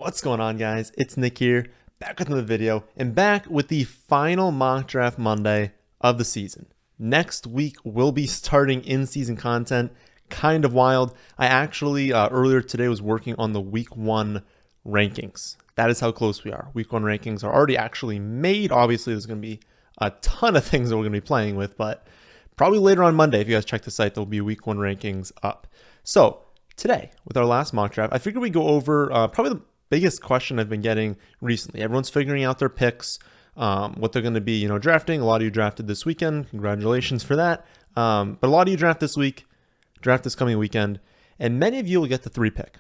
What's going on, guys? It's Nick here, back with another video, and back with the final mock draft Monday of the season. Next week, we'll be starting in-season content. Kind of wild. I actually, earlier today, was working on the week 1 rankings. That is how close we are. Week 1 rankings are already actually made. Obviously, there's going to be a ton of things that we're going to be playing with, but probably later on Monday, if you guys check the site, there'll be week 1 rankings up. So, today, with our last mock draft, I figured we'd go over probably the biggest question I've been getting recently. Everyone's figuring out their picks, what they're going to be, drafting. A lot of you drafted this weekend. Congratulations for that. But a lot of you draft this week, draft this coming weekend, and many of you will get the 3 pick.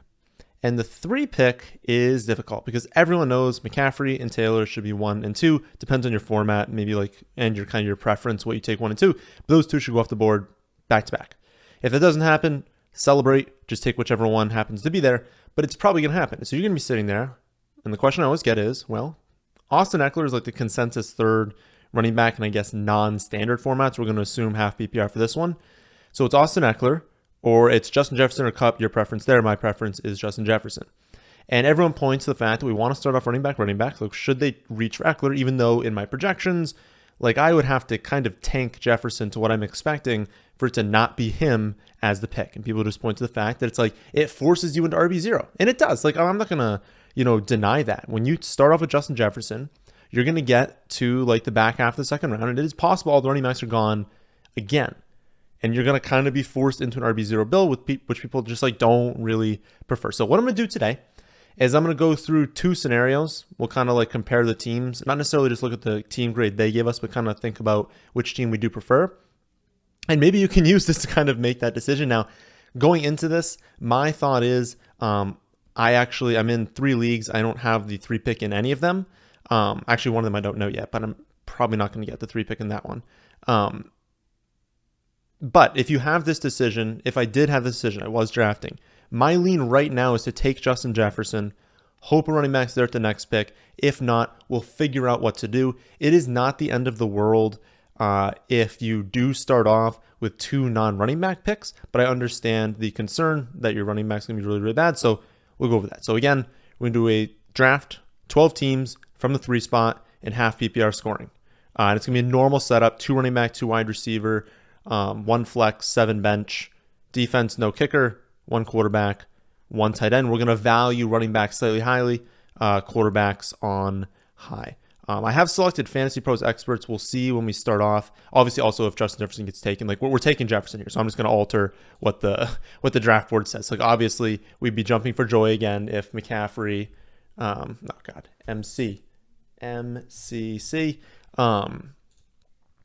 And the 3 pick is difficult because everyone knows McCaffrey and Taylor should be 1 and 2. Depends on your format, maybe and your kind of your preference, what you take 1 and 2. But those 2 should go off the board back to back. If that doesn't happen, celebrate. Just take whichever one happens to be there. But it's probably going to happen. So you're going to be sitting there. And the question I always get is, well, Austin Ekeler is like the consensus third running back in, I guess, non-standard formats. We're going to assume half PPR for this one. So it's Austin Ekeler, or it's Justin Jefferson or Kupp. Your preference there. My preference is Justin Jefferson. And everyone points to the fact that we want to start off running back. So should they reach for Ekeler, even though in my projections, I would have to kind of tank Jefferson to what I'm expecting for it to not be him as the pick. And people just point to the fact that it's it forces you into RB0. And it does. I'm not going to, deny that. When you start off with Justin Jefferson, you're going to get to the back half of the second round. And it is possible all the running backs are gone again. And you're going to kind of be forced into an RB0 build, which people just don't really prefer. So what I'm going to do today is I'm going to go through 2 scenarios. We'll kind of compare the teams, not necessarily just look at the team grade they gave us, but kind of think about which team we do prefer. And maybe you can use this to kind of make that decision. Now, going into this, my thought is I'm in 3 leagues. I don't have the 3 pick in any of them. Actually, one of them I don't know yet, but I'm probably not going to get the 3 pick in that one. But if you have this decision, if I did have this decision, I was drafting. My lean right now is to take Justin Jefferson, hope a running back's there at the next pick. If not, we'll figure out what to do. It is not the end of the world if you do start off with 2 non-running back picks, but I understand the concern that your running back's going to be really, really bad. So we'll go over that. So again, we're going to do a draft, 12 teams from the 3 spot and half PPR scoring. And it's going to be a normal setup, 2 running back, 2 wide receiver, 1 flex, 7 bench, defense, no kicker, 1 quarterback, 1 tight end. We're going to value running backs slightly highly, quarterbacks on high. I have selected Fantasy Pros experts. We'll see when we start off. Obviously, also if Justin Jefferson gets taken, we're taking Jefferson here, so I'm just going to alter what the draft board says. Obviously, we'd be jumping for joy again if McCaffrey, MCC.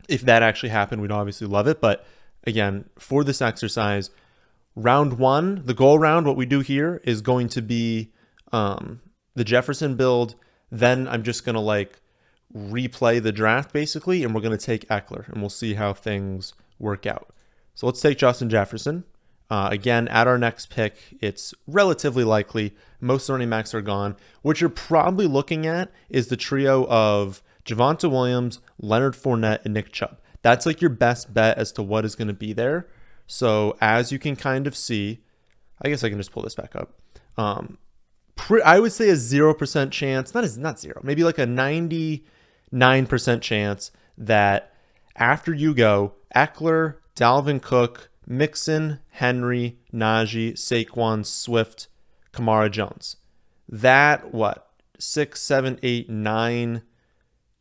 If that actually happened, we'd obviously love it. But again, for this exercise, round 1, the goal round, what we do here is going to be the Jefferson build. Then I'm just going to replay the draft basically, and we're going to take Ekeler, and we'll see how things work out. So let's take Justin Jefferson. Again, at our next pick, it's relatively likely most running backs are gone. What you're probably looking at is the trio of Javonte Williams, Leonard Fournette, and Nick Chubb. That's your best bet as to what is going to be there. So as you can kind of see, I guess I can just pull this back up. I would say a 0% chance, not zero, maybe a 99% chance that after you go Ekeler, Dalvin Cook, Mixon, Henry, Najee, Saquon, Swift, Kamara Jones. That 6, 7, 8, 9,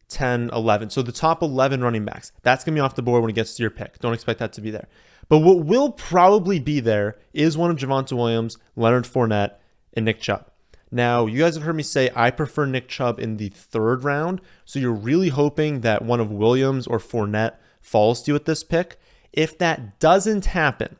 10, 11. So the top 11 running backs, that's going to be off the board when it gets to your pick. Don't expect that to be there. But what will probably be there is one of Javonte Williams, Leonard Fournette, and Nick Chubb. Now, you guys have heard me say I prefer Nick Chubb in the 3rd round. So you're really hoping that one of Williams or Fournette falls to you at this pick. If that doesn't happen,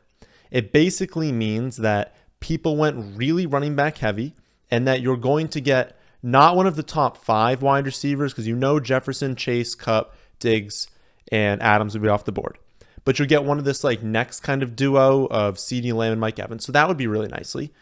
it basically means that people went really running back heavy and that you're going to get not one of the top 5 wide receivers because Jefferson, Chase, Kupp, Diggs, and Adams would be off the board. But you'll get one of this next kind of duo of CeeDee Lamb and Mike Evans. So that would be really nicely.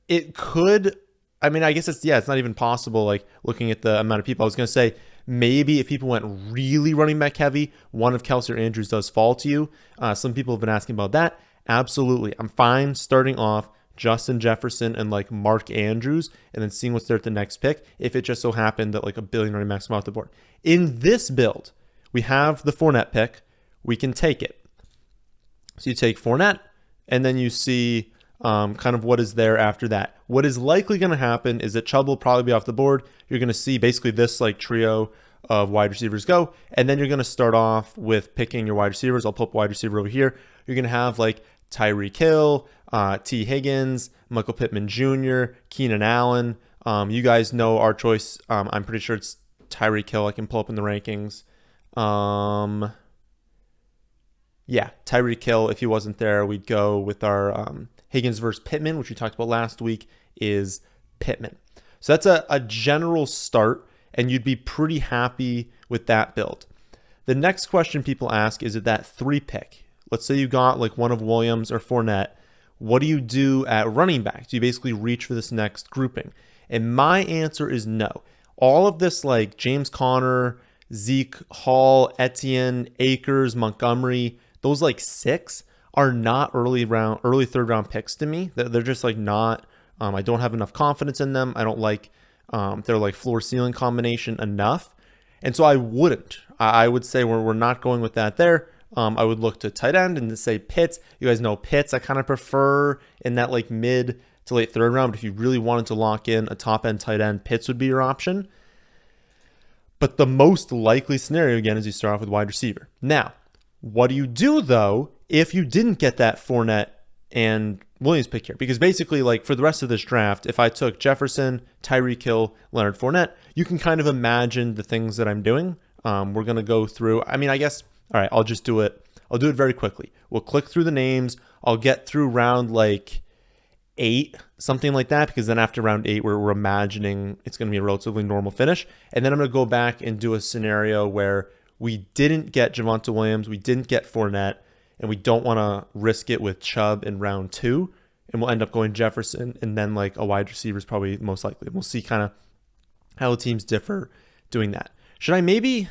It could, I guess it's not even possible looking at the amount of people. I was going to say maybe if people went really running back heavy, one of Kelsey or Andrews does fall to you. Some people have been asking about that. Absolutely. I'm fine starting off Justin Jefferson and like Mark Andrews, and then seeing what's there at the next pick if it just so happened that like a billion running backs come off the board. In this build, we have the Fournette pick. We can take it. So you take Fournette, and then you see kind of what is there after that. What is likely going to happen is that Chubb will probably be off the board. You're going to see basically this like trio of wide receivers go, and then you're going to start off with picking your wide receivers. I'll pull up wide receiver over here. You're going to have like Tyreek Hill, T. Higgins, Michael Pittman Jr., Keenan Allen. You guys know our choice. I'm pretty sure it's Tyreek Hill. I can pull up in the rankings. Yeah, Tyreek Hill. If he wasn't there, we'd go with our Higgins versus Pittman, which we talked about last week, is Pittman. So that's a general start, and you'd be pretty happy with that build. The next question people ask is at that 3 pick. Let's say you got like one of Williams or Fournette. What do you do at running back? Do you basically reach for this next grouping? And my answer is no. All of this like James Conner, Zeke, Hall, Etienne, Akers, Montgomery, those like 6 are not early 3rd round picks to me. They're just like not, I don't have enough confidence in them. I don't like their like floor ceiling combination enough. And so I wouldn't. I would say we're not going with that there. I would look to tight end and say Pitts. You guys know Pitts I kind of prefer in that like mid to late 3rd round. But if you really wanted to lock in a top end tight end, Pitts would be your option. But the most likely scenario, again, is you start off with wide receiver. Now, what do you do, though, if you didn't get that Fournette and Williams pick here? Because basically, like for the rest of this draft, if I took Jefferson, Tyreek Hill, Leonard Fournette, you can kind of imagine the things that I'm doing. We're going to go through. I mean, I guess, all right, I'll just do it. I'll do it very quickly. We'll click through the names. I'll get through round like 8, something like that, because then after round 8, we're imagining it's going to be a relatively normal finish. And then I'm going to go back and do a scenario where we didn't get Javonte Williams, we didn't get Fournette, and we don't want to risk it with Chubb in round 2, and we'll end up going Jefferson, and then like a wide receiver is probably most likely. We'll see kind of how the teams differ doing that. Should I maybe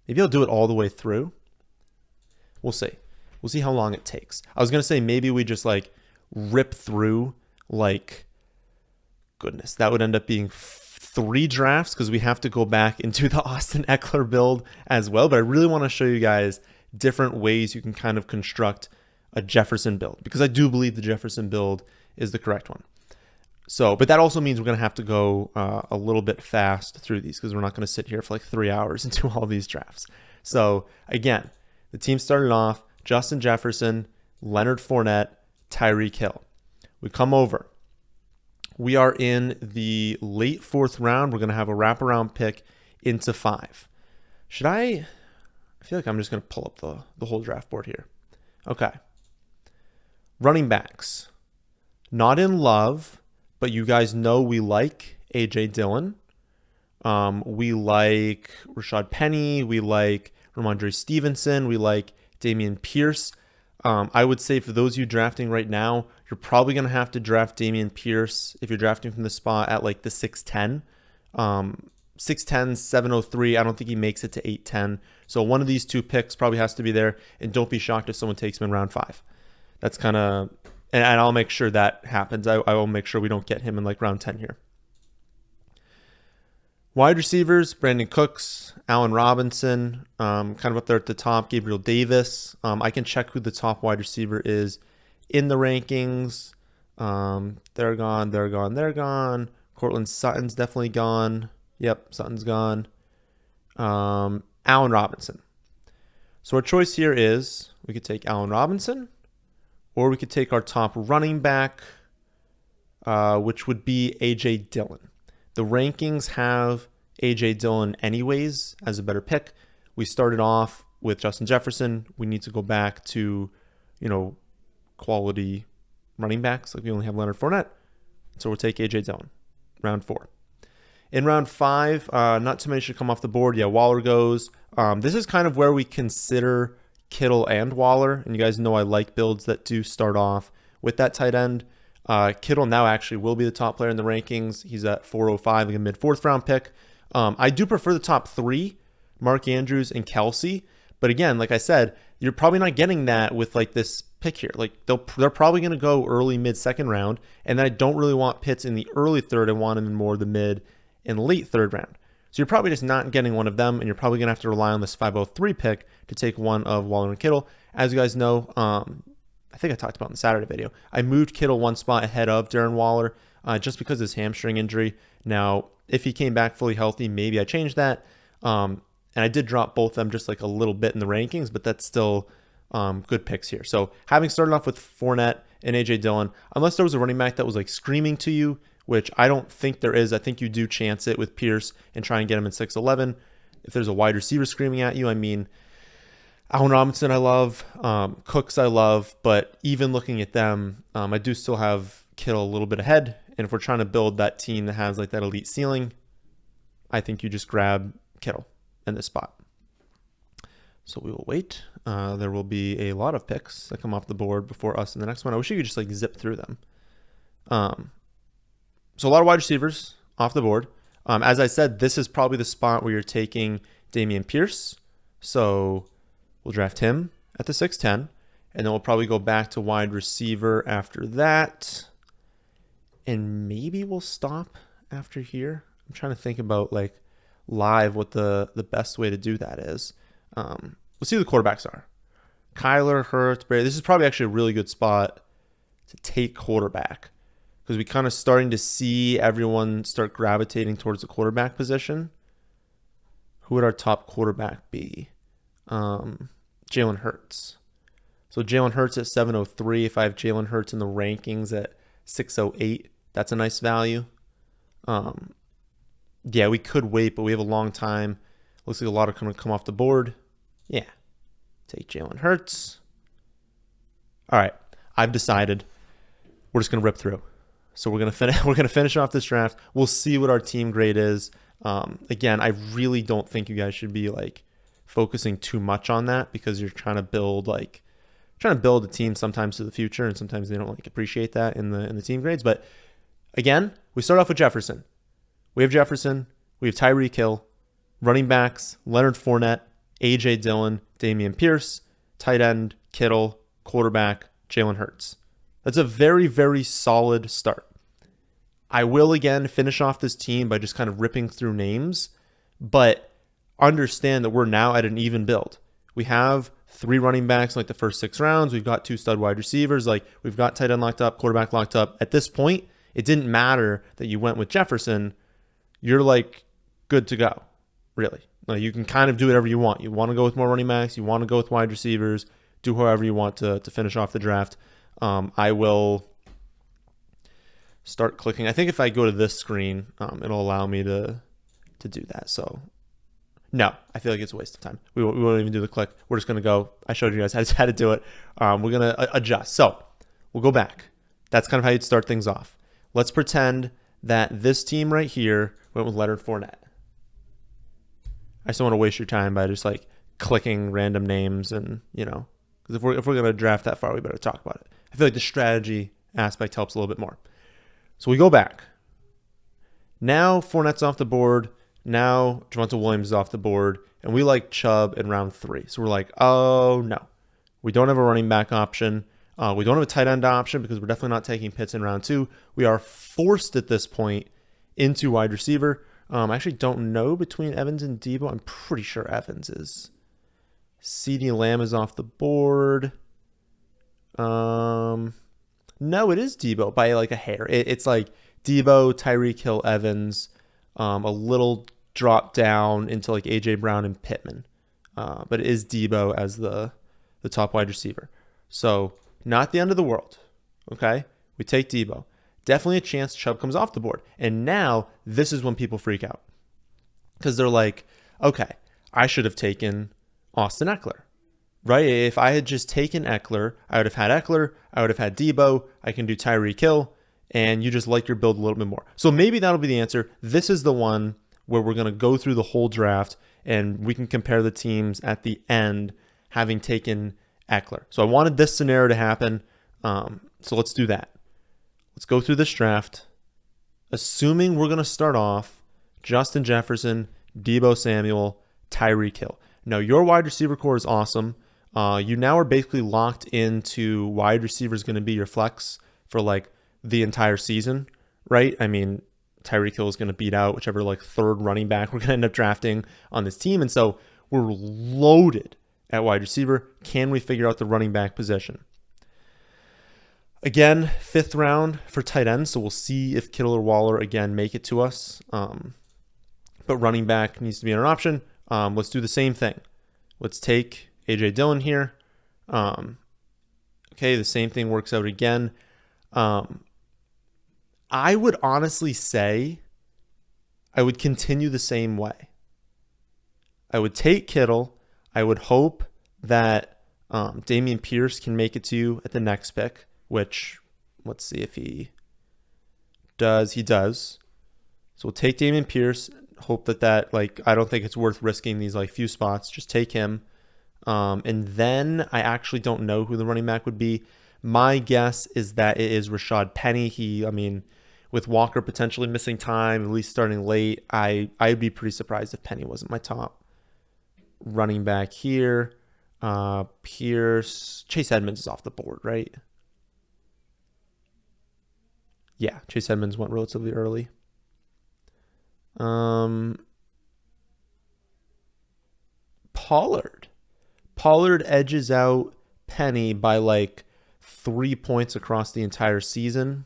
I'll do it all the way through? We'll see. We'll see how long it takes. I was going to say maybe we just like rip through like, goodness, that would end up being 3 drafts because we have to go back into the Austin Ekeler build as well. But I really want to show you guys different ways you can kind of construct a Jefferson build, because I do believe the Jefferson build is the correct one. So, but that also means we're going to have to go a little bit fast through these because we're not going to sit here for like 3 hours and do all these drafts. So again, the team started off Justin Jefferson, Leonard Fournette, Tyreek Hill. We come over. We are in the late 4th round. We're going to have a wraparound pick into 5. I feel like I'm just going to pull up the whole draft board here. Okay. Running backs. Not in love, but you guys know we like A.J. Dillon. We like Rashad Penny. We like Ramondre Stevenson. We like Dameon Pierce. I would say for those of you drafting right now, you're probably going to have to draft Dameon Pierce if you're drafting from the spot at like the 6'10". 6'10", 703. I don't think he makes it to 8'10". So one of these 2 picks probably has to be there. And don't be shocked if someone takes him in round 5. That's kind of, and I'll make sure that happens. I will make sure we don't get him in like round 10 here. Wide receivers, Brandon Cooks, Allen Robinson, kind of up there at the top, Gabriel Davis. I can check who the top wide receiver is in the rankings. They're gone. Cortland Sutton's definitely gone. Yep, Sutton's gone. Allen Robinson. So our choice here is we could take Allen Robinson, or we could take our top running back, which would be A.J. Dillon. The rankings have A.J. Dillon anyways as a better pick. We started off with Justin Jefferson. We need to go back to, quality running backs. Like we only have Leonard Fournette. So we'll take A.J. Dillon, round 4. In round 5, not too many should come off the board. Yeah, Waller goes. This is kind of where we consider Kittle and Waller. And you guys know I like builds that do start off with that tight end. Kittle now actually will be the top player in the rankings. He's at 405, like a mid 4th round pick. I do prefer the top 3, Mark Andrews and Kelsey, But again, like I said, you're probably not getting that with like this pick here. Like they're probably going to go early, mid second round. And then I don't really want Pitts in the early third. I want him in more the mid and late third round. So you're probably just not getting one of them. And you're probably going to have to rely on this 503 pick to take one of Waller and Kittle. As you guys know, I think I talked about in the Saturday video, I moved Kittle one spot ahead of Darren Waller just because of his hamstring injury. Now, if he came back fully healthy, maybe I changed that. And I did drop both of them just like a little bit in the rankings, but that's still good picks here. So having started off with Fournette and A.J. Dillon, unless there was a running back that was like screaming to you, which I don't think there is. I think you do chance it with Pierce and try and get him in 6'11". If there's a wide receiver screaming at you, I mean, Allen Robinson I love, Cooks I love, but even looking at them, I do still have Kittle a little bit ahead. And if we're trying to build that team that has like that elite ceiling, I think you just grab Kittle in this spot. So we will wait. There will be a lot of picks that come off the board before us in the next one. I wish you could just like zip through them. So a lot of wide receivers off the board. As I said, this is probably the spot where you're taking Dameon Pierce. So we'll draft him at the 6'10", and then we'll probably go back to wide receiver after that. And maybe we'll stop after here. I'm trying to think about like live what the best way to do that is. We'll see who the quarterbacks are. Kyler, Hurts, Brady. This is probably actually a really good spot to take quarterback because we kind of starting to see everyone start gravitating towards the quarterback position. Who would our top quarterback be? Jalen Hurts. So Jalen Hurts at 703. If I have Jalen Hurts in the rankings at 608, that's a nice value. Yeah, we could wait, but we have a long time. Looks like a lot are going to come off the board. Yeah, take Jalen Hurts. All right, I've decided we're just going to rip through. So we're going to finish off this draft. We'll see what our team grade is. Again, I really don't think you guys should be like focusing too much on that because you're trying to build a team sometimes to the future, and sometimes they don't like appreciate that in the team grades. But again, we start off with Jefferson. We have Jefferson. We have Tyreek Hill. Running backs, Leonard Fournette, A.J. Dillon, Dameon Pierce. Tight end, Kittle. Quarterback, Jalen Hurts. That's a very, very solid start. I will, again, finish off this team by just kind of ripping through names, but understand that we're now at an even build. We have 3 running backs in like the first 6 rounds. We've got 2 stud wide receivers. Like we've got tight end locked up, quarterback locked up. At this point, it didn't matter that you went with Jefferson. You're like good to go, really. Like you can kind of do whatever you want. You want to go with more running backs. You want to go with wide receivers. Do however you want to finish off the draft. I will start clicking. I think if I go to this screen, it'll allow me to do that. So no, I feel like it's a waste of time. We won't even do the click. We're just going to go. I showed you guys how to do it. We're going to adjust. So we'll go back. That's kind of how you'd start things off. Let's pretend that this team right here went with Leonard Fournette. I just don't want to waste your time by just like clicking random names and, because if we're going to draft that far, we better talk about it. I feel like the strategy aspect helps a little bit more. So we go back. Now Fournette's off the board. Now Javonte Williams is off the board. And we like Chubb in round 3. So we're like, oh no. We don't have a running back option. We don't have a tight end option because we're definitely not taking Pitts in round 2. We are forced at this point into wide receiver. I actually don't know between Evans and Debo. I'm pretty sure Evans is. CeeDee Lamb is off the board. No, it is Debo by like a hair. It's like Debo, Tyreek Hill, Evans, a little drop down into like A.J. Brown and Pittman. But it is Debo as the top wide receiver. So not the end of the world. Okay? We take Debo. Definitely a chance Chubb comes off the board. And now this is when people freak out. Because they're like, okay, I should have taken Austin Ekeler. Right? If I had just taken Ekeler, I would have had Ekeler. I would have had Debo. I can do Tyreek Hill. And you just like your build a little bit more. So maybe that'll be the answer. This is the one where we're going to go through the whole draft and we can compare the teams at the end having taken Ekeler. So I wanted this scenario to happen. So let's do that. Let's go through this draft. Assuming we're going to start off Justin Jefferson, Debo Samuel, Tyreek Hill. No, your wide receiver core is awesome. You now are basically locked into wide receiver is going to be your flex for like the entire season, right? I mean, Tyreek Hill is going to beat out whichever like third running back we're going to end up drafting on this team. And so we're loaded at wide receiver. Can we figure out the running back position? Again, 5th round for tight end. So we'll see if Kittle or Waller again make it to us. But running back needs to be an option. Let's do the same thing. Let's take A.J. Dillon here. Okay, the same thing works out again. I would honestly say I would continue the same way. I would take Kittle. I would hope that Dameon Pierce can make it to you at the next pick, which let's see if he does. He does. So we'll take Dameon Pierce. Hope that like, I don't think it's worth risking these like few spots. Just take him. And then I actually don't know who the running back would be. My guess is that it is Rashad Penny. With Walker potentially missing time, at least starting late, I'd be pretty surprised if Penny wasn't my top running back here. Pierce, Chase Edmonds is off the board, right? Yeah, Chase Edmonds went relatively early. Pollard edges out Penny by like 3 points across the entire season.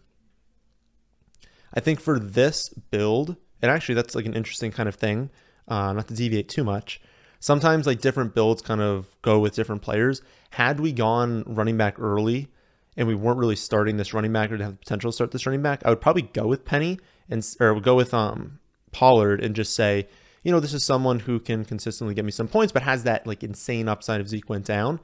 I think for this build, and actually that's like an interesting kind of thing, not to deviate too much. Sometimes like different builds kind of go with different players. Had we gone running back early and we weren't really starting this running back or to have the potential to start this running back, I would probably go with Penny or go with Pollard and just say, this is someone who can consistently get me some points, but has that like insane upside if Zeke went down.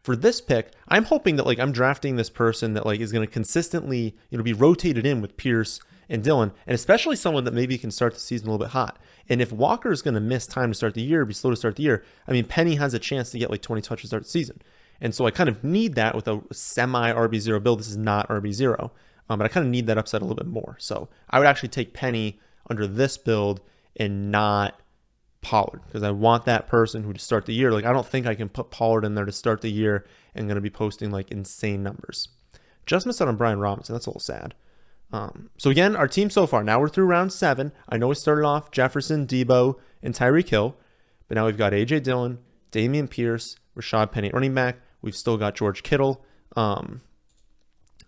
For this pick, I'm hoping that like I'm drafting this person that like is going to consistently, be rotated in with Pierce and Dillon, and especially someone that maybe can start the season a little bit hot. And if Walker is going to miss time to start the year, be slow to start the year, I mean, Penny has a chance to get like 20 touches to start the season. And so I kind of need that with a semi RB0 build. This is not RB0, but I kind of need that upside a little bit more. So I would actually take Penny under this build and not Pollard, because I want that person who to start the year. Like, I don't think I can put Pollard in there to start the year and going to be posting like insane numbers. Just missed out on Brian Robinson. That's a little sad. So again, our team so far, now we're through round 7. I know we started off Jefferson, Debo, and Tyreek Hill, but now we've got A.J. Dillon, Dameon Pierce, Rashad Penny running back. We've still got George Kittle. I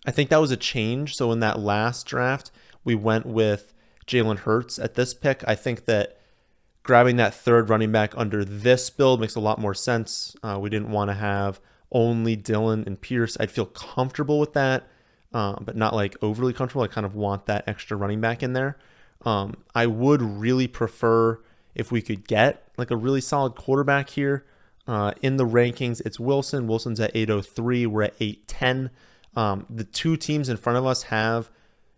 think that was a change. So in that last draft, we went with Jalen Hurts at this pick. I think that grabbing that third running back under this build makes a lot more sense. We didn't want to have only Dillon and Pierce. I'd feel comfortable with that, but not like overly comfortable. I kind of want that extra running back in there. I would really prefer if we could get like a really solid quarterback here. In the rankings, it's Wilson. Wilson's at 803. We're at 810. The two teams in front of us have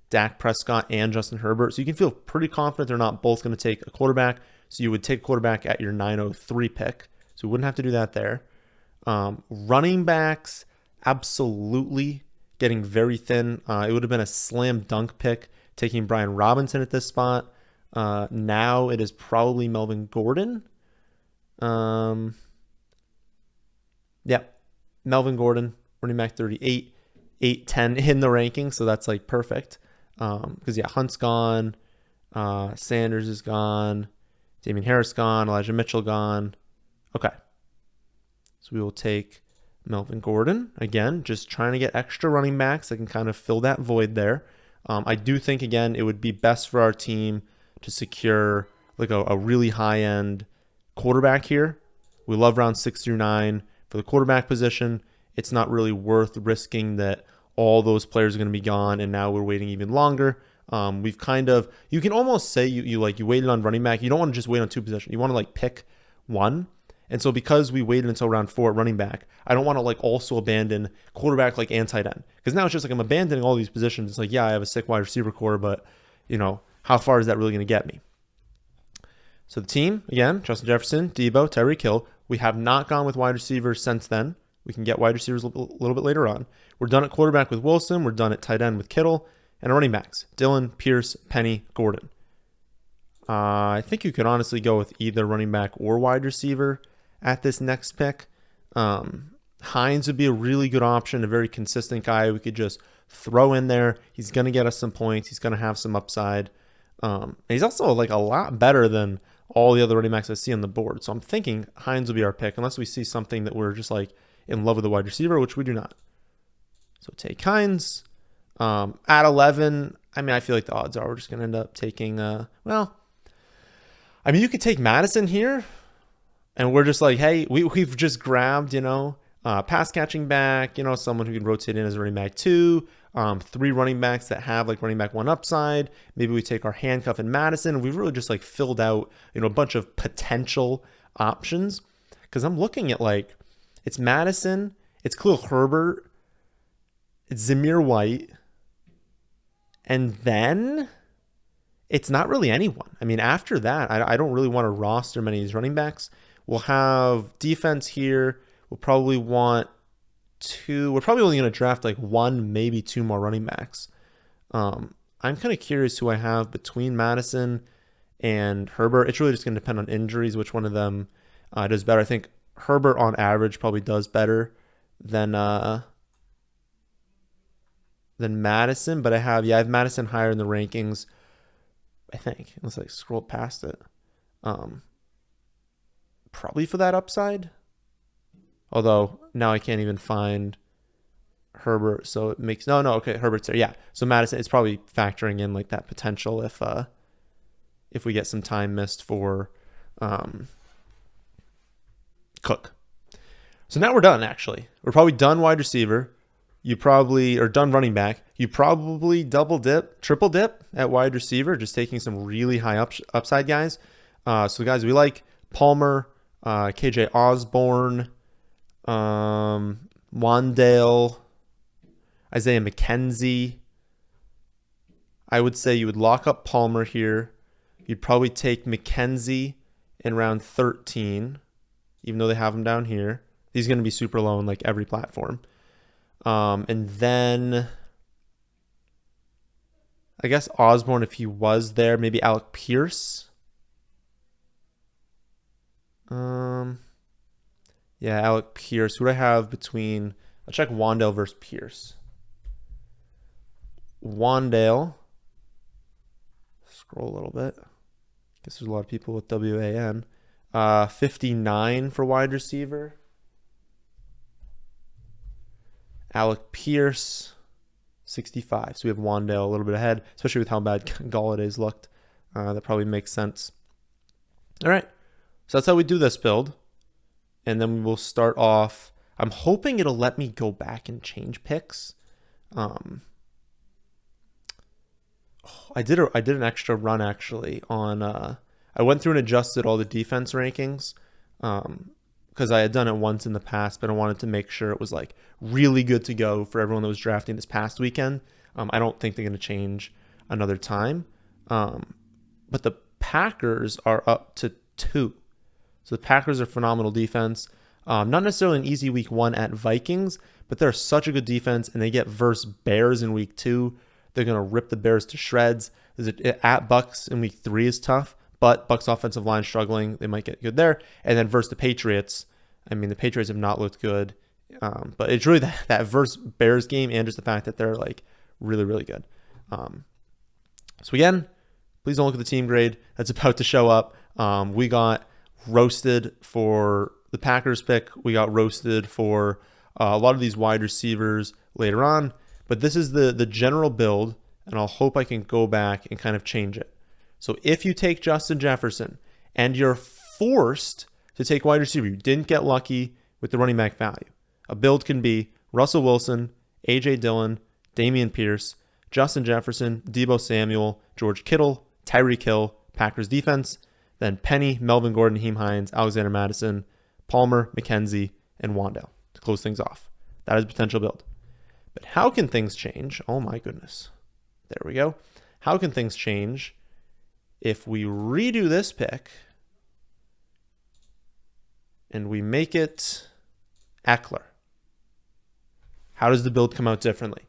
Dak Prescott and Justin Herbert. So you can feel pretty confident they're not both going to take a quarterback. So you would take quarterback at your 903 pick. So we wouldn't have to do that there. Running backs, absolutely getting very thin. It would have been a slam dunk pick taking Brian Robinson at this spot. Now it is probably Melvin Gordon. Melvin Gordon, running back 38, 810 in the rankings. So that's like perfect. Because Hunt's gone. Sanders is gone. Damian Harris gone. Elijah Mitchell gone. Okay. So we will take Melvin Gordon. Again, just trying to get extra running backs that can kind of fill that void there. I do think, again, it would be best for our team to secure like a really high-end quarterback here. We love round 6 through 9 for the quarterback position. It's not really worth risking that all those players are going to be gone, and now we're waiting even longer. We've kind of, you can almost say you waited on running back. You don't want to just wait on two positions. You want to like pick one. And so because we waited until round 4 at running back, I don't want to like also abandon quarterback like and tight end. Because now it's just like I'm abandoning all these positions. It's like, yeah, I have a sick wide receiver core, but how far is that really going to get me? So the team, again, Justin Jefferson, Debo, Tyreek Hill. We have not gone with wide receivers since then. We can get wide receivers a little bit later on. We're done at quarterback with Wilson. We're done at tight end with Kittle. And running backs, Dillon, Pierce, Penny, Gordon. I think you could honestly go with either running back or wide receiver at this next pick. Hines would be a really good option, a very consistent guy we could just throw in there. He's going to get us some points. He's going to have some upside. And he's also like a lot better than all the other running backs I see on the board. So I'm thinking Hines will be our pick unless we see something that we're just like in love with the wide receiver, which we do not. So take Hines. At 11, I mean, I feel like the odds are we're just going to end up taking, well, I mean, you could take Madison here, and we're just like, hey, we've just grabbed, pass catching back, someone who can rotate in as a running back 2, 3 running backs that have like running back 1 upside. Maybe we take our handcuff in Madison. We've really just like filled out, a bunch of potential options. Because I'm looking at like, it's Madison, it's Khalil Herbert, it's Zamir White, and then it's not really anyone. I mean, after that, I don't really want to roster many of these running backs. We'll have defense here. We'll probably want 2. We're probably only going to draft like 1, maybe 2 more running backs. I'm kind of curious who I have between Madison and Herbert. It's really just going to depend on injuries, which one of them does better. I think Herbert on average probably does better than Madison, but I have Madison higher in the rankings. I think let's like scroll past it. Probably for that upside. Although now I can't even find Herbert, so it makes okay, Herbert's there. Yeah. So Madison is probably factoring in like that potential if we get some time missed for Cook. So now we're done actually. We're probably done wide receiver. You probably are done running back. You probably triple dip at wide receiver, just taking some really high upside guys. So guys we like Palmer, KJ Osborne, Wandale, Isaiah McKenzie. I would say you would lock up Palmer here. You'd probably take McKenzie in round 13, even though they have him down here. He's going to be super low in like every platform. And then I guess Osborne, if he was there, maybe Alec Pierce. Yeah, Alec Pierce. Who do I have between? I'll check Wandale versus Pierce. Wandale. Scroll a little bit. Guess there's a lot of people with WAN. 59 for wide receiver. Alec Pierce, 65. So we have Wandale a little bit ahead, especially with how bad Galladay's looked. That probably makes sense. All right. So that's how we do this build. And then we will start off. I'm hoping it'll let me go back and change picks. I did an extra run actually on. I went through and adjusted all the defense rankings because I had done it once in the past, but I wanted to make sure it was like really good to go for everyone that was drafting this past weekend. I don't think they're going to change another time. But the Packers are up to 2. So the Packers are phenomenal defense. Not necessarily an easy week 1 at Vikings, but they're such a good defense, and they get versus Bears in week 2. They're going to rip the Bears to shreds. At Bucks in week 3 is tough, but Bucks offensive line struggling. They might get good there. And then versus the Patriots. I mean, the Patriots have not looked good, but it's really that versus Bears game and just the fact that they're like really, really good. So again, please don't look at the team grade that's about to show up. We got roasted for the Packers pick. We got roasted for a lot of these wide receivers later on, but this is the general build, and I'll hope I can go back and kind of change it. So if you take Justin Jefferson and you're forced to take wide receiver, you didn't get lucky with the running back value. A build can be Russell Wilson, A.J. Dillon, Dameon Pierce, Justin Jefferson, Deebo Samuel, George Kittle, Tyreek Hill, Packers defense, then Penny, Melvin Gordon, Heem Hines, Alexander Madison, Palmer, McKenzie, and Wandale to close things off. That is a potential build. But how can things change? Oh my goodness. There we go. How can things change if we redo this pick and we make it Ekeler? How does the build come out differently?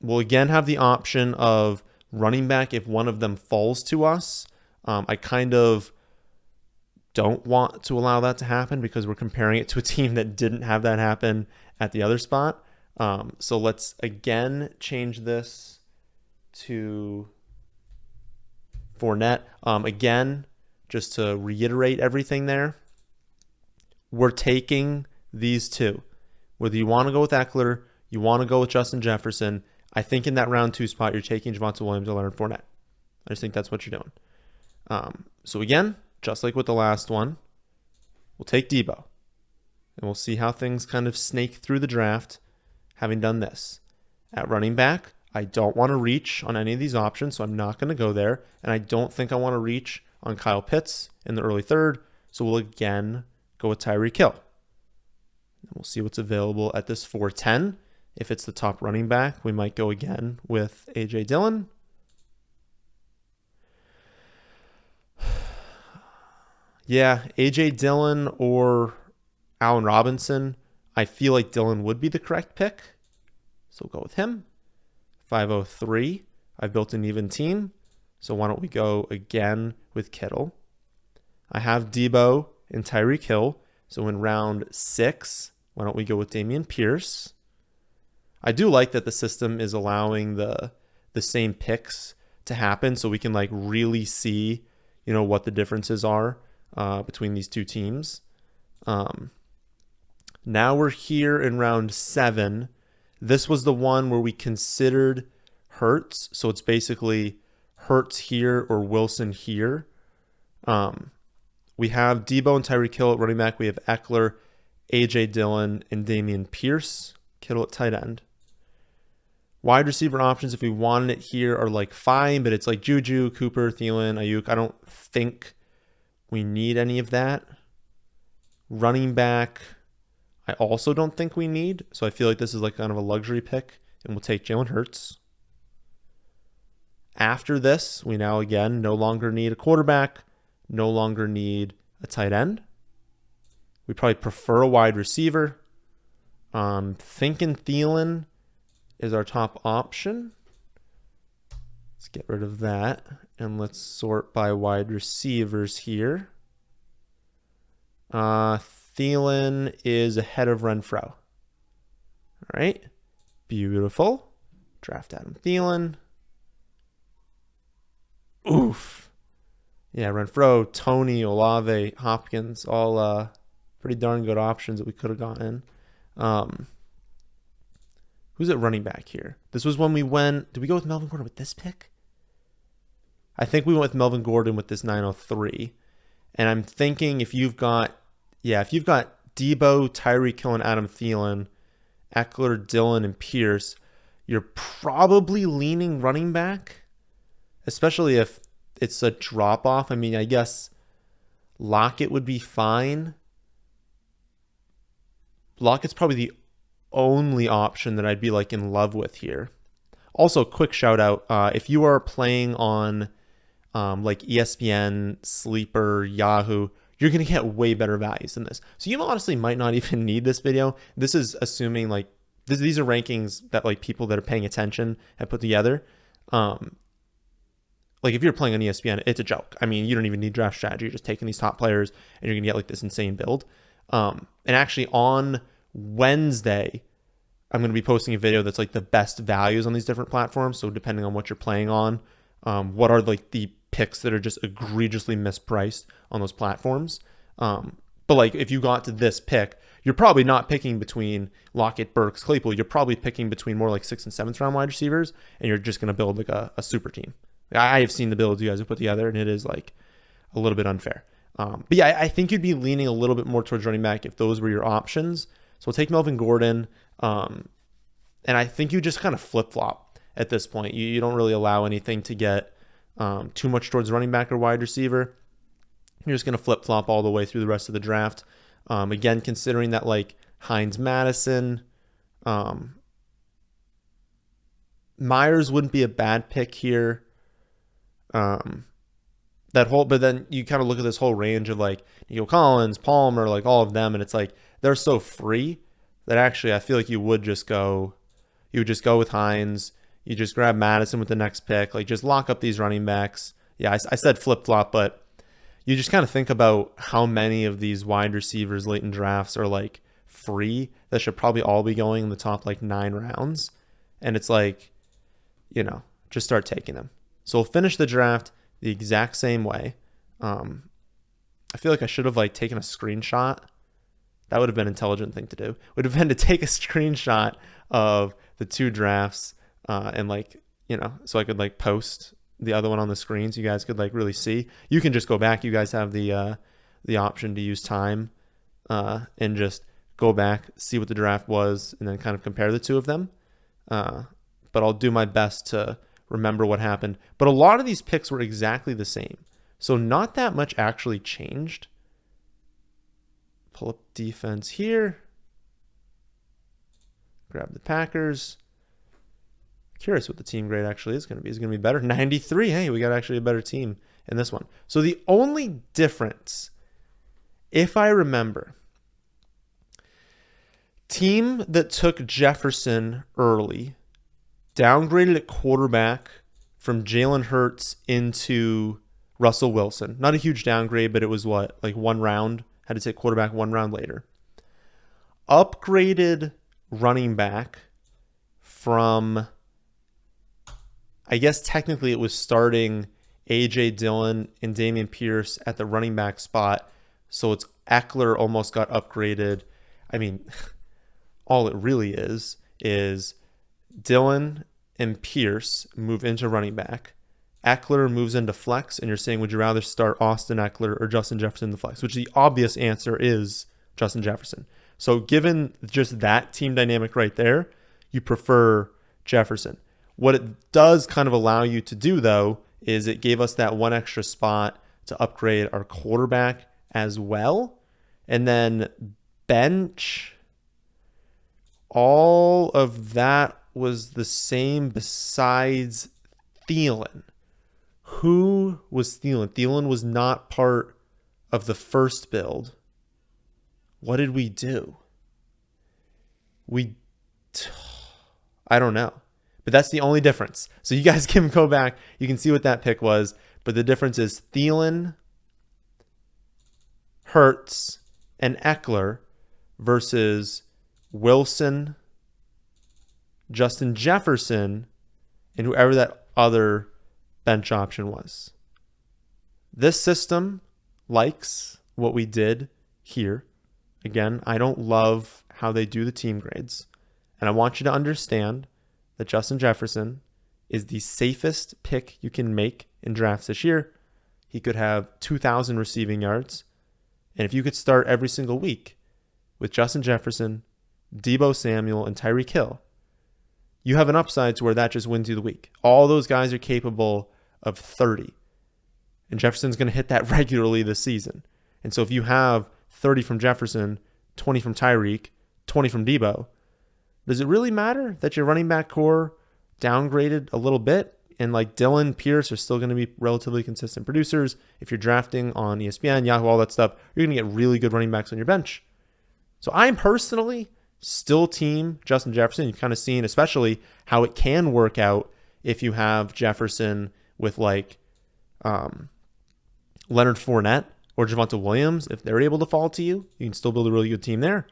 We'll again have the option of running back if one of them falls to us. I kind of don't want to allow that to happen because we're comparing it to a team that didn't have that happen at the other spot. So let's again change this to Fournette. Again, just to reiterate everything there, we're taking these two. Whether you want to go with Ekeler, you want to go with Justin Jefferson, I think in that round 2 spot, you're taking Javonte Williams or Leonard Fournette. I just think that's what you're doing. So again, just like with the last one, we'll take Debo. And we'll see how things kind of snake through the draft having done this. At running back, I don't want to reach on any of these options, so I'm not going to go there. And I don't think I want to reach on Kyle Pitts in the early 3rd, so we'll again go with Tyreek Hill. And we'll see what's available at this 410. If it's the top running back, we might go again with A.J. Dillon. Yeah, A.J. Dillon or Allen Robinson. I feel like Dillon would be the correct pick, so we'll go with him. 503. I've built an even team, so why don't we go again with Kittle. I have Debo and Tyreek Hill, so in round 6, why don't we go with Dameon Pierce. I do like that the system is allowing the same picks to happen, so we can like really see, what the differences are between these two teams. Now we're here in round 7. This was the one where we considered Hurts, so it's basically Hurts here or Wilson here. We have Debo and Tyreek Hill at running back. We have Ekeler, A.J. Dillon, and Dameon Pierce. Kittle at tight end. Wide receiver options, if we wanted it here, are like fine, but it's like Juju, Cooper, Thielen, Ayuk. I don't think we need any of that. Running back, I also don't think we need. So I feel like this is like kind of a luxury pick, and we'll take Jalen Hurts. After this, we now again no longer need a quarterback, no longer need a tight end. We probably prefer a wide receiver. Thinking Thielen is our top option. Let's get rid of that and let's sort by wide receivers here. Thielen is ahead of Renfro. All right, beautiful. Draft Adam Thielen. Oof. Yeah, Renfro, Tony, Olave, Hopkins, all pretty darn good options that we could have gotten. Who's at running back here? This was when we went. Did we go with Melvin Gordon with this pick? I think we went with Melvin Gordon with this 903. And I'm thinking if you've got Debo, Tyreek Hill, and Adam Thielen, Ekeler, Dillon, and Pierce, you're probably leaning running back, especially if it's a drop-off. I mean, I guess Lockett would be fine. Lockett's probably the only option that I'd be like in love with here. Also, quick shout out, if you are playing on like ESPN, Sleeper, Yahoo, you're going to get way better values than this. So you honestly might not even need this video. This is assuming like these are rankings that like people that are paying attention have put together. Like if you're playing on ESPN, it's a joke. I mean, you don't even need draft strategy. You're just taking these top players and you're going to get like this insane build. And actually on Wednesday, I'm going to be posting a video that's like the best values on these different platforms. So depending on what you're playing on, what are like the picks that are just egregiously mispriced on those platforms. But like if you got to this pick, you're probably not picking between Lockett, Burks, Claypool. You're probably picking between more like 6th and 7th round wide receivers, and you're just going to build like a super team. I have seen the builds you guys have put together, and it is like a little bit unfair. But yeah, I think you'd be leaning a little bit more towards running back if those were your options. So we'll take Melvin Gordon. And I think you just kind of flip-flop at this point. You don't really allow anything to get too much towards running back or wide receiver. You're just going to flip-flop all the way through the rest of the draft. Again, considering that like Hines Madison, Myers wouldn't be a bad pick here. But then you kind of look at this whole range of like Nico Collins, Palmer, like all of them, and it's like they're so free that actually I feel like you would just go with Hines. You just grab Madison with the next pick, like just lock up these running backs. Yeah, I said flip flop, but you just kind of think about how many of these wide receivers late in drafts are like free that should probably all be going in the top like 9 rounds. And it's like, just start taking them. So we'll finish the draft the exact same way. I feel like I should have like taken a screenshot. That would have been an intelligent thing to do. Would have been to take a screenshot of the 2 drafts and like, so I could like post the other one on the screen so you guys could like really see. You can just go back. You guys have the option to use time and just go back, see what the draft was, and then kind of compare the 2 of them. But I'll do my best to remember what happened. But a lot of these picks were exactly the same. So not that much actually changed. Pull up defense here. Grab the Packers. Curious what the team grade actually is going to be. Is it going to be better? 93. Hey, we got actually a better team in this one. So the only difference, if I remember, team that took Jefferson early downgraded at quarterback from Jalen Hurts into Russell Wilson. Not a huge downgrade, but it was what? Like 1 round. Had to take quarterback 1 round later. Upgraded running back from, I guess technically it was starting A.J. Dillon and Dameon Pierce at the running back spot. So it's Ekeler almost got upgraded. I mean, all it really is Dillon and Pierce move into running back. Ekeler moves into flex, and you're saying, would you rather start Austin Ekeler or Justin Jefferson in the flex? Which the obvious answer is Justin Jefferson. So given just that team dynamic right there, you prefer Jefferson. What it does kind of allow you to do, though, is it gave us that 1 extra spot to upgrade our quarterback as well. And then bench, all of that was the same besides Thielen. Who was Thielen? Thielen was not part of the first build. What did we do? I don't know. But that's the only difference. So you guys can go back. You can see what that pick was. But the difference is Thielen, Hurts, and Ekeler versus Wilson, Justin Jefferson, and whoever that other bench option was. This system likes what we did here. Again, I don't love how they do the team grades. And I want you to understand that Justin Jefferson is the safest pick you can make in drafts this year. He could have 2,000 receiving yards. And if you could start every single week with Justin Jefferson, Deebo Samuel, and Tyreek Hill, you have an upside to where that just wins you the week. All those guys are capable of 30. And Jefferson's going to hit that regularly this season. And so if you have 30 from Jefferson, 20 from Tyreek, 20 from Deebo, does it really matter that your running back core downgraded a little bit? And like Dillon, Pierce are still going to be relatively consistent producers. If you're drafting on ESPN, Yahoo, all that stuff, you're going to get really good running backs on your bench. So I'm personally still team Justin Jefferson. You've kind of seen, especially how it can work out if you have Jefferson with like Leonard Fournette or Javonte Williams. If they're able to fall to you, you can still build a really good team there.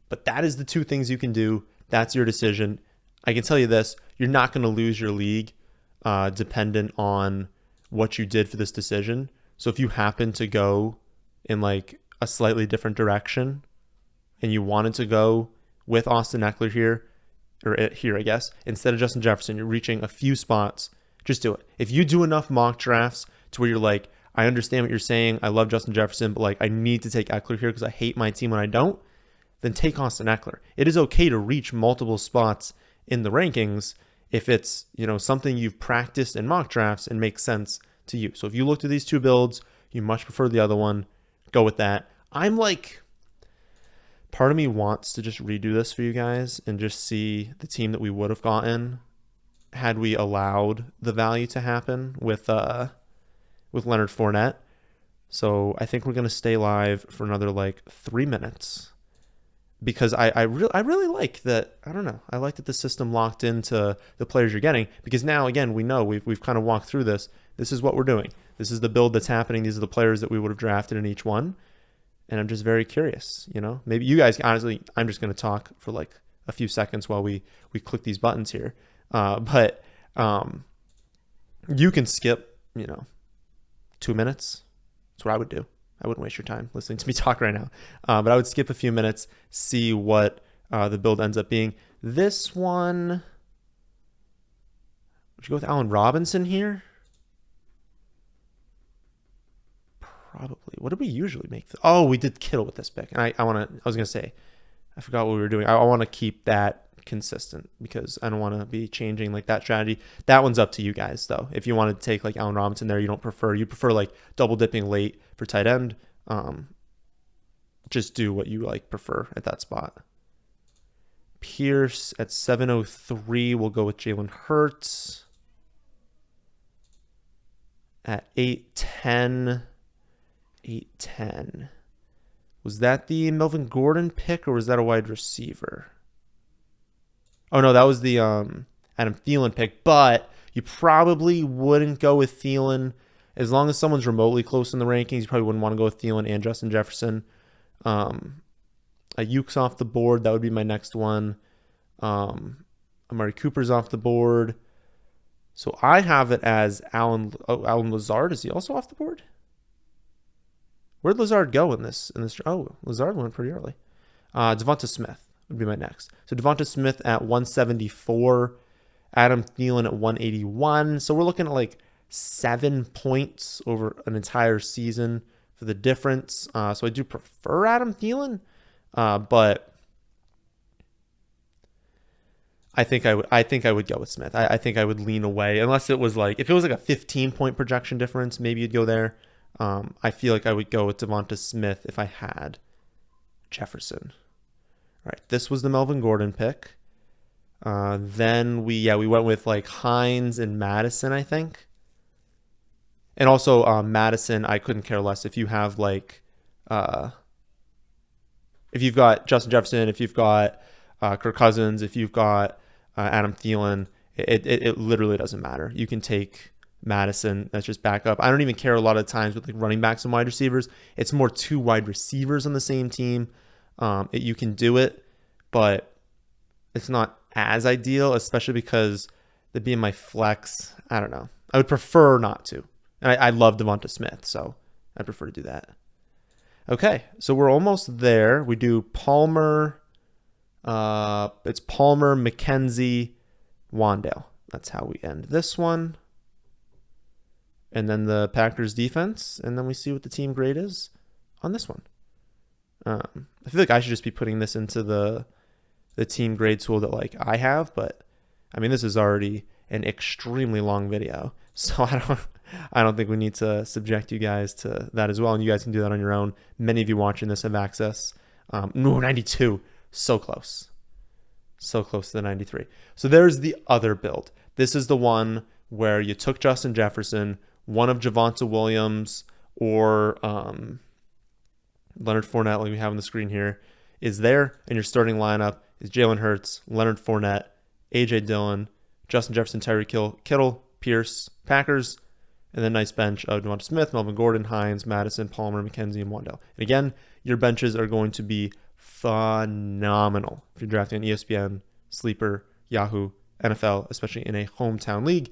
But that is the 2 things you can do. That's your decision. I can tell you this, you're not going to lose your league dependent on what you did for this decision. So if you happen to go in like a slightly different direction and you wanted to go with Austin Ekeler here, I guess, instead of Justin Jefferson, you're reaching a few spots, just do it. If you do enough mock drafts to where you're like, I understand what you're saying, I love Justin Jefferson, but like I need to take Ekeler here because I hate my team when I don't, then take Austin Ekeler. It is okay to reach multiple spots in the rankings if it's, something you've practiced in mock drafts and makes sense to you. So if you looked at these 2 builds, you much prefer the other one, go with that. I'm like, part of me wants to just redo this for you guys and just see the team that we would have gotten had we allowed the value to happen with Leonard Fournette. So I think we're going to stay live for another like 3 minutes. Because I really like that. I don't know. I like that the system locked into the players you're getting. Because now, again, we know we've kind of walked through this. this is what we're doing. This is the build that's happening. These are the players that we would have drafted in each one. And I'm just very curious, you know, maybe you guys, honestly, I'm just going to talk for like a few seconds while we click these buttons here. But you can skip, you know, 2 minutes. That's what I would do. I wouldn't waste your time listening to me talk right now. But I would skip a few minutes, see what the build ends up being. This one, would you go with Allen Robinson here? Probably. What did we usually make? Oh, we did Kittle with this pick. And I was going to say, I forgot what we were doing. I want to keep that consistent because I don't want to be changing like that strategy. That one's up to you guys though. If you want to take like Allen Robinson there, you prefer like double dipping late for tight end. Just do what you like prefer at that spot. Pierce at 703. We'll go with Jalen Hurts at 810. 810. Was that the Melvin Gordon pick or was that a wide receiver? Oh, no, that was the Adam Thielen pick, but you probably wouldn't go with Thielen. As long as someone's remotely close in the rankings, you probably wouldn't want to go with Thielen and Justin Jefferson. Ayuk's off the board. That would be my next one. Amari Cooper's off the board. So I have it as Allen Lazard. Is he also off the board? Where'd Lazard go in this? Oh, Lazard went pretty early. Devonta Smith would be my next. So Devonta Smith at 174, Adam Thielen at 181. So we're looking at like 7 points over an entire season for the difference. So I do prefer Adam Thielen, but I think I would go with Smith. I think I would lean away unless it was like, if it was like a 15-point projection difference, maybe you'd go there. I feel like I would go with Devonta Smith if I had Jefferson. All right, this was the Melvin Gordon pick. Then we went with like Hines and Madison, I think. And also Madison, I couldn't care less if you have like, if you've got Justin Jefferson, if you've got Kirk Cousins, if you've got Adam Thielen, it literally doesn't matter. You can take Madison, that's just backup. I don't even care a lot of times with like running backs and wide receivers. It's more 2 wide receivers on the same team. You can do it, but it's not as ideal, especially because they'd be in my flex. I don't know. I would prefer not to. And I love Devonta Smith, so I'd prefer to do that. Okay, so we're almost there. We do Palmer. It's Palmer, McKenzie, Wandale. That's how we end this one. And then the Packers defense, and then we see what the team grade is on this one. I feel like I should just be putting this into the team grade tool that like I have, but I mean this is already an extremely long video, so I don't think we need to subject you guys to that as well, and you guys can do that on your own. Many of you watching this have access. 92, so close to the 93. So there's the other build. This is the one where you took Justin Jefferson, one of Javonte Williams or Leonard Fournette, like we have on the screen here, is there, and your starting lineup is Jalen Hurts, Leonard Fournette, A.J. Dillon, Justin Jefferson, Tyreek Kittle, Pierce, Packers, and then nice bench of Devonta Smith, Melvin Gordon, Hines, Madison, Palmer, McKenzie, and Wandale. And again, your benches are going to be phenomenal if you're drafting on ESPN, Sleeper, Yahoo, NFL, especially in a hometown league.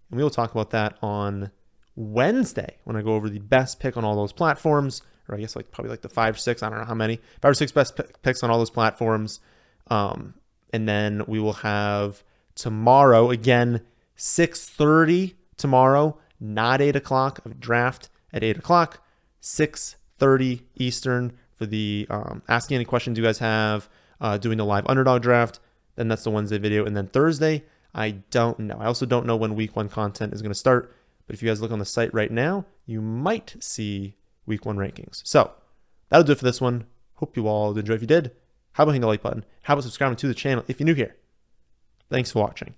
And we will talk about that on Wednesday when I go over the best pick on all those platforms, or I guess like probably like the 5 or 6, I don't know how many, 5 or 6 best picks on all those platforms. And then we will have tomorrow, again, 6:30 tomorrow, not 8 o'clock, of draft at 8 o'clock, 6:30 Eastern for the asking any questions you guys have, doing the live Underdog draft. Then that's the Wednesday video. And then Thursday, I don't know. I also don't know when week 1 content is going to start. But if you guys look on the site right now, you might see week 1 rankings. So that'll do it for this one. Hope you all enjoyed. If you did, how about hitting the like button? How about subscribing to the channel if you're new here? Thanks for watching.